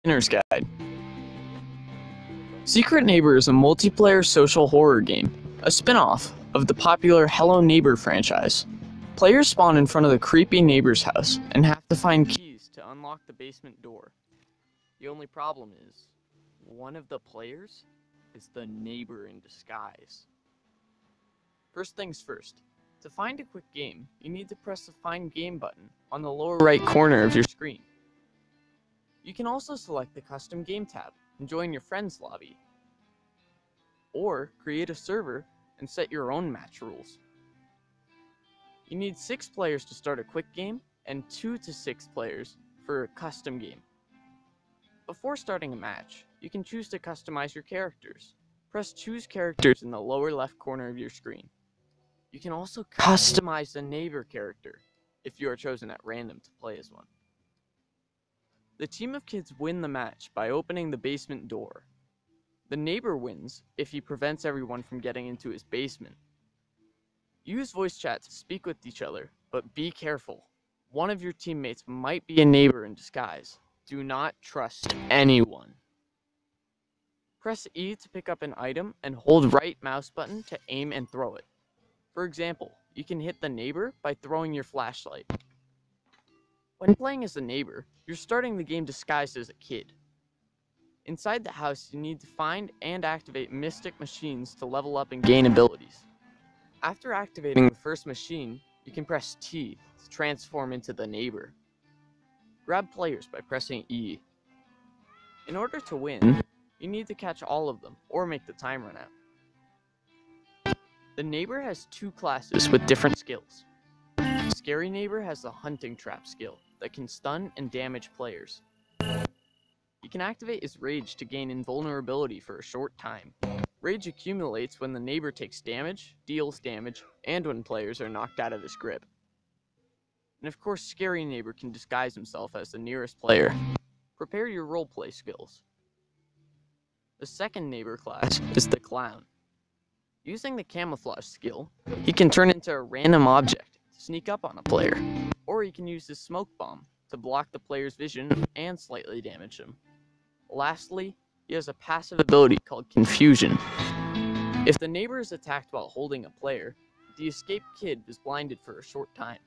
Beginner's Guide. Secret Neighbor is a multiplayer social horror game, a spin-off of the popular Hello Neighbor franchise. Players spawn in front of the creepy neighbor's house and have to find keys to unlock the basement door. The only problem is, one of the players is the neighbor in disguise. First things first, to find a quick game, you need to press the Find Game button on the lower right corner of your screen. You can also select the Custom Game tab and join your friend's lobby, or create a server and set your own match rules. You need 6 players to start a quick game and 2 to 6 players for a custom game. Before starting a match, you can choose to customize your characters. Press Choose Characters in the lower left corner of your screen. You can also customize the neighbor character if you are chosen at random to play as one. The team of kids win the match by opening the basement door. The neighbor wins if he prevents everyone from getting into his basement. Use voice chat to speak with each other, but be careful. One of your teammates might be a neighbor in disguise. Do not trust anyone. Press E to pick up an item and hold right mouse button to aim and throw it. For example, you can hit the neighbor by throwing your flashlight. When playing as a neighbor, you're starting the game disguised as a kid. Inside the house, you need to find and activate mystic machines to level up and gain abilities. After activating the first machine, you can press T to transform into the neighbor. Grab players by pressing E. In order to win, you need to catch all of them or make the time run out. The neighbor has 2 classes with different skills. Scary Neighbor has the Hunting Trap skill that can stun and damage players. He can activate his Rage to gain invulnerability for a short time. Rage accumulates when the neighbor takes damage, deals damage, and when players are knocked out of his grip. And of course, Scary Neighbor can disguise himself as the nearest player. Prepare your roleplay skills. The second neighbor class is the Clown. Using the Camouflage skill, he can turn into a random object to sneak up on a player, or he can use his Smoke Bomb to block the player's vision and slightly damage him. Lastly, he has a passive ability called Confusion. If the neighbor is attacked while holding a player, the escaped kid is blinded for a short time.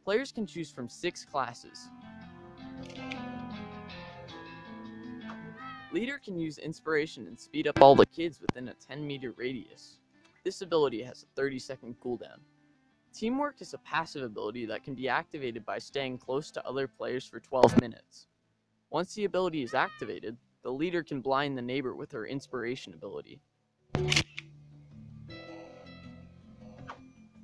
Players can choose from 6 classes. Leader can use Inspiration and speed up all the kids within a 10-meter radius. This ability has a 30-second cooldown. Teamwork is a passive ability that can be activated by staying close to other players for 12 minutes. Once the ability is activated, the leader can blind the neighbor with her Inspiration ability.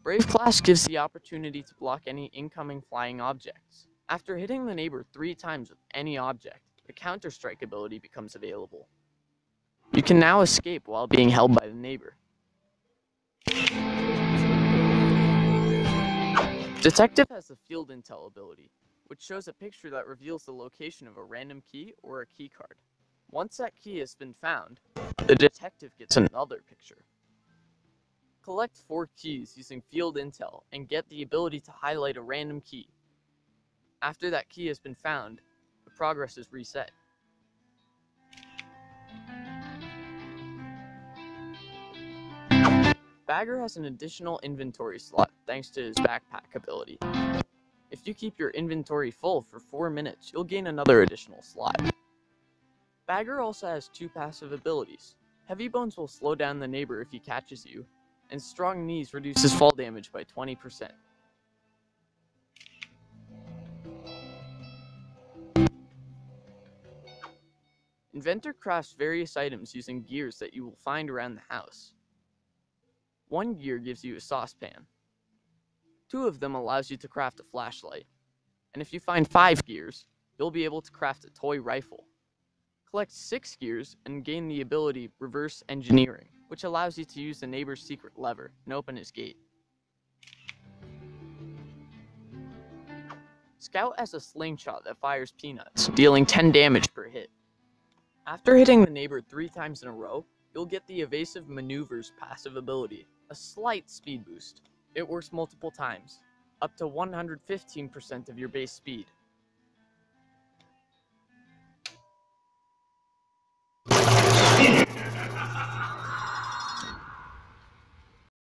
Brave class gives the opportunity to block any incoming flying objects. After hitting the neighbor 3 times with any object, the Counter-Strike ability becomes available. You can now escape while being held by the neighbor. Detective has the Field Intel ability, which shows a picture that reveals the location of a random key or a key card. Once that key has been found, the detective gets another picture. Collect 4 keys using Field Intel and get the ability to highlight a random key. After that key has been found, the progress is reset. Bagger has an additional inventory slot thanks to his backpack ability. If you keep your inventory full for 4 minutes, you'll gain another additional slot. Bagger also has 2 passive abilities. Heavy Bones will slow down the neighbor if he catches you, and Strong Knees reduces fall damage by 20%. Inventor crafts various items using gears that you will find around the house. 1 gear gives you a saucepan. 2 of them allows you to craft a flashlight. And if you find 5 gears, you'll be able to craft a toy rifle. Collect 6 gears and gain the ability Reverse Engineering, which allows you to use the neighbor's secret lever and open his gate. Scout has a slingshot that fires peanuts, dealing 10 damage per hit. After hitting the neighbor 3 times in a row, you'll get the Evasive Maneuvers passive ability, a slight speed boost. It works multiple times, up to 115% of your base speed.